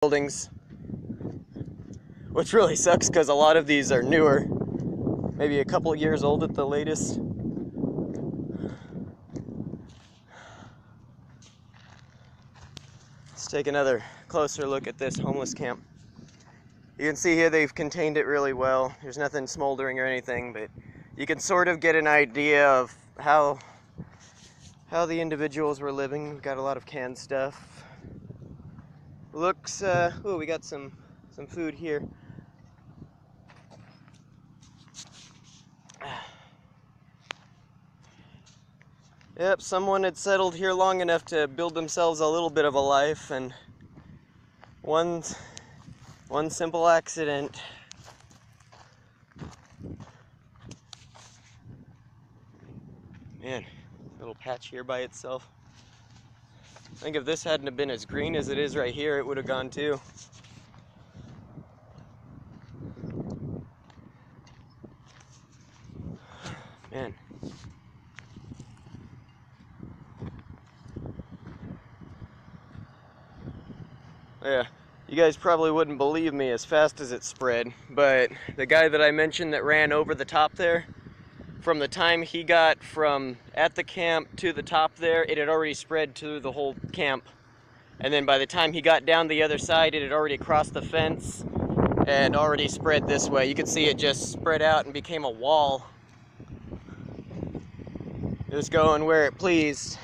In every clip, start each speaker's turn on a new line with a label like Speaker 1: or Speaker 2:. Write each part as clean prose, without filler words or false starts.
Speaker 1: buildings, which really sucks because a lot of these are newer, maybe a couple years old at the latest. Let's take another closer look at this homeless camp. You can see here they've contained it really well. There's nothing smoldering or anything, but you can sort of get an idea of how the individuals were living. We've got a lot of canned stuff. Looks, oh, we got some food here. Yep, someone had settled here long enough to build themselves a little bit of a life, and one simple accident. Man, little patch here by itself. I think if this hadn't have been as green as it is right here, it would have gone too. Man. Yeah, you guys probably wouldn't believe me as fast as it spread, but the guy that I mentioned that ran over the top there, from the time he got from at the camp to the top there, it had already spread to the whole camp. And then by the time he got down the other side, it had already crossed the fence and already spread this way. You could see it just spread out and became a wall. It was going where it pleased.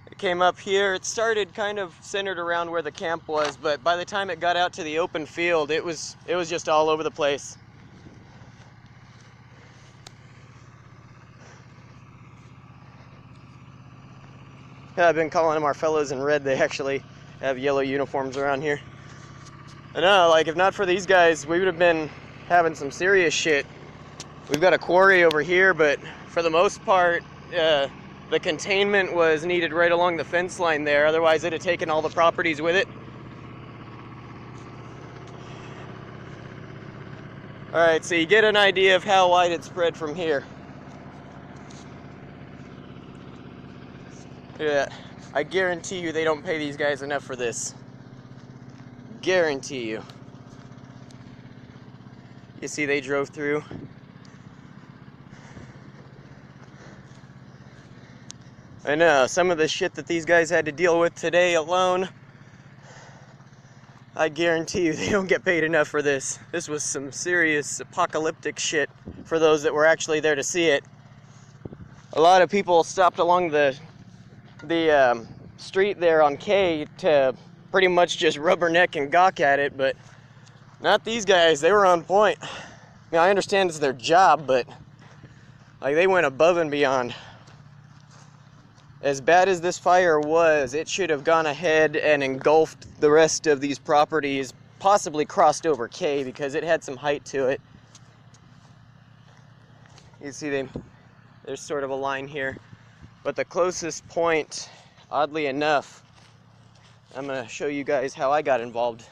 Speaker 1: It came up here. It started kind of centered around where the camp was, but by the time it got out to the open field, it was just all over the place. Yeah, I've been calling them our fellows in red. They actually have yellow uniforms around here. I know, like, if not for these guys, we would have been having some serious shit. We've got a quarry over here, but for the most part, the containment was needed right along the fence line there. Otherwise, it'd have taken all the properties with it. Alright, so you get an idea of how wide it spread from here. Yeah, I guarantee you they don't pay these guys enough for this. Guarantee you. You see they drove through. I know, some of the shit that these guys had to deal with today alone, I guarantee you they don't get paid enough for this. This was some serious apocalyptic shit for those that were actually there to see it. A lot of people stopped along the street there on K to pretty much just rubberneck and gawk at it, but not these guys. They were on point. I mean, I understand it's their job, but like, they went above and beyond. As bad as this fire was, it should have gone ahead and engulfed the rest of these properties, possibly crossed over K, because it had some height to it. You see there's sort of a line here. But the closest point, oddly enough, I'm going to show you guys how I got involved,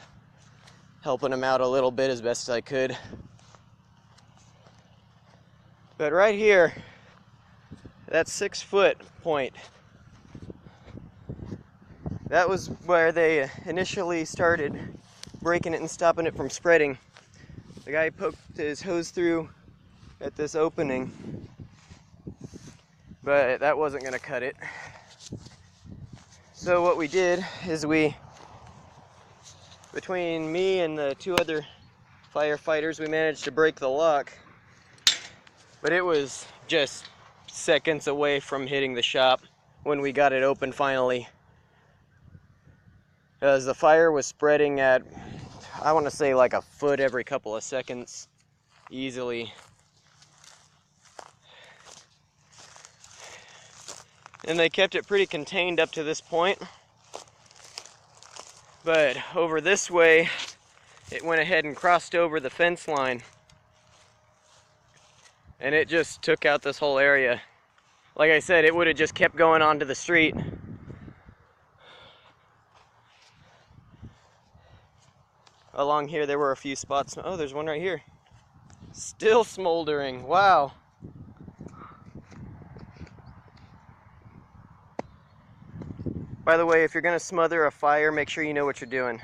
Speaker 1: helping them out a little bit as best as I could. But right here, that 6-foot point, that was where they initially started breaking it and stopping it from spreading. The guy poked his hose through at this opening, but that wasn't going to cut it. So what we did is between me and the 2 other firefighters, we managed to break the lock. But it was just seconds away from hitting the shop when we got it open finally. As the fire was spreading at, I want to say like a foot every couple of seconds, easily. And they kept it pretty contained up to this point. But over this way, it went ahead and crossed over the fence line. And it just took out this whole area. Like I said, it would have just kept going onto the street. Along here, there were a few spots. Oh, there's one right here. Still smoldering. Wow. By the way, if you're gonna smother a fire, make sure you know what you're doing.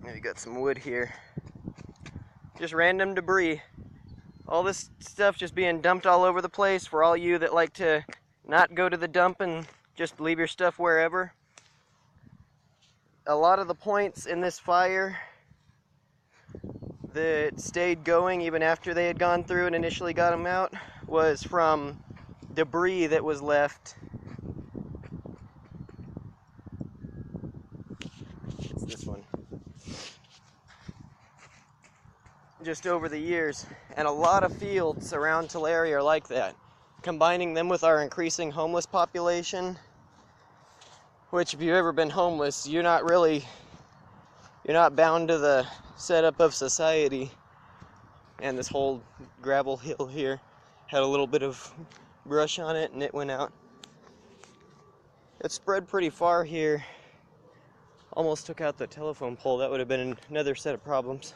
Speaker 1: Now you got some wood here. Just random debris. All this stuff just being dumped all over the place for all you that like to not go to the dump and just leave your stuff wherever. A lot of the points in this fire that stayed going even after they had gone through and initially got them out was from debris that was left. It's this one. Just over the years, and a lot of fields around Tulare are like that. Combining them with our increasing homeless population, which if you've ever been homeless, you're not bound to the setup of society. And this whole gravel hill here had a little bit of brush on it and it went out. It spread pretty far here. Almost took out the telephone pole. That would have been another set of problems.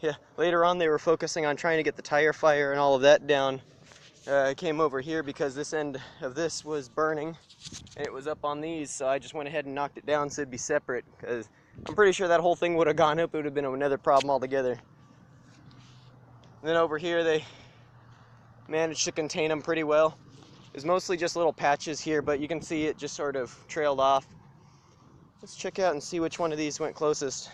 Speaker 1: Yeah, later on they were focusing on trying to get the tire fire and all of that down. I came over here because this end of this was burning and it was up on these, so I just went ahead and knocked it down so it'd be separate, because I'm pretty sure that whole thing would have gone up. It would have been another problem altogether. And then over here they managed to contain them pretty well. It was mostly just little patches here, but you can see it just sort of trailed off. Let's check out and see which one of these went closest.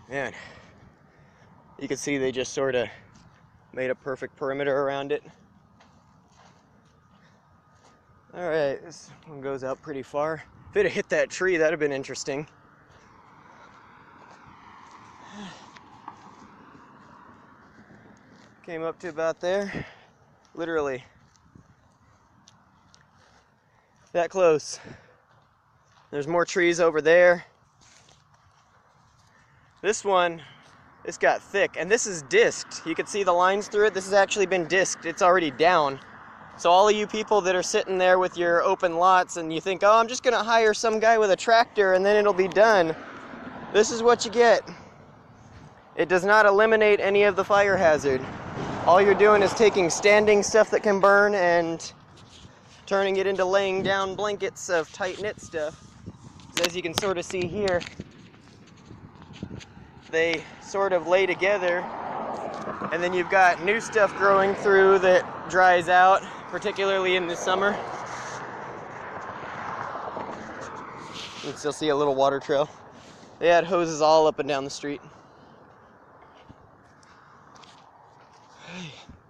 Speaker 1: Man, you can see they just sort of made a perfect perimeter around it. Alright, this one goes out pretty far. If it had hit that tree, that would have been interesting. Came up to about there. Literally. That close. There's more trees over there. This one, it's got thick, and this is disked. You can see the lines through it. This has actually been disked. It's already down. So all of you people that are sitting there with your open lots and you think, oh, I'm just gonna hire some guy with a tractor and then it'll be done, this is what you get. It does not eliminate any of the fire hazard. All you're doing is taking standing stuff that can burn and turning it into laying down blankets of tight knit stuff. So as you can sort of see here, they sort of lay together, and then you've got new stuff growing through that dries out, particularly in the summer. You can still see a little water trail. They had hoses all up and down the street.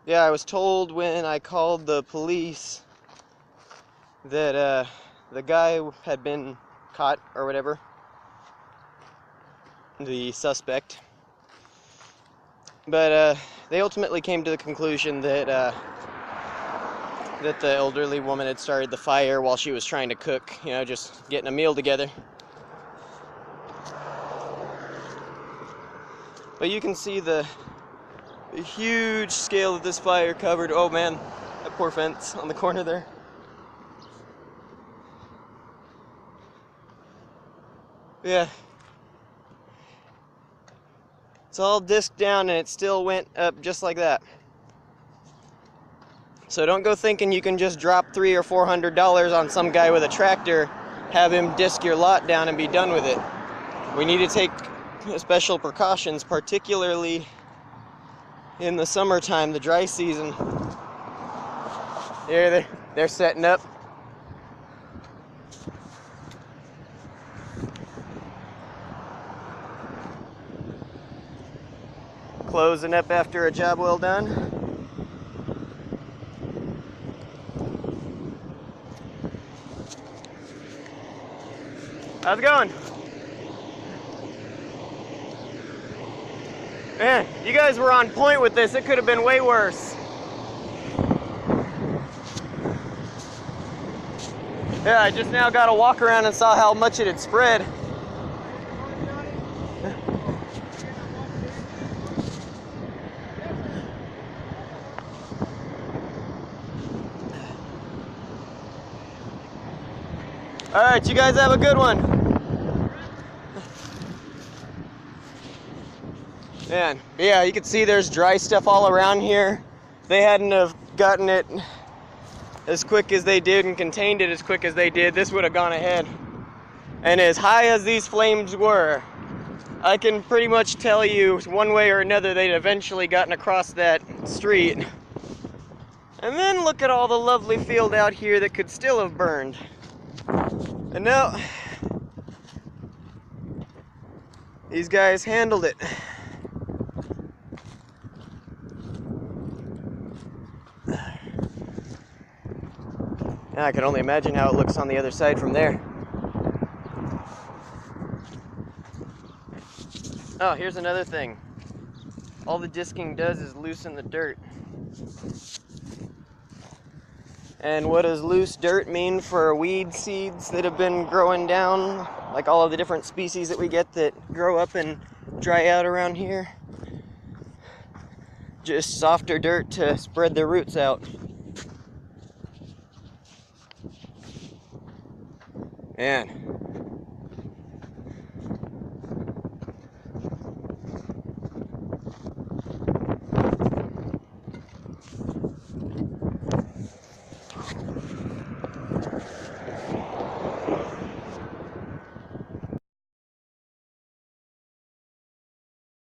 Speaker 1: Yeah, I was told when I called the police that the guy had been caught or whatever, the suspect. But they ultimately came to the conclusion that that the elderly woman had started the fire while she was trying to cook, you know, just getting a meal together. But you can see the huge scale that this fire covered. Oh man, that poor fence on the corner there. Yeah. It's all disked down and it still went up just like that. So don't go thinking you can just drop $300 or $400 on some guy with a tractor, have him disk your lot down and be done with it. We need to take special precautions, particularly in the summertime, the dry season. Here they're setting up. Closing up after a job well done. How's it going? Man, you guys were on point with this. It could have been way worse. Yeah, I just now got a walk around and saw how much it had spread. All right, you guys have a good one. Man, yeah, you can see there's dry stuff all around here. They hadn't have gotten it as quick as they did and contained it as quick as they did, this would have gone ahead. And as high as these flames were, I can pretty much tell you one way or another they'd eventually gotten across that street. And then look at all the lovely field out here that could still have burned. And now, these guys handled it. Now I can only imagine how it looks on the other side from there. Oh, here's another thing. All the disking does is loosen the dirt. And what does loose dirt mean for weed seeds that have been growing down? Like all of the different species that we get that grow up and dry out around here. Just softer dirt to spread their roots out. Man.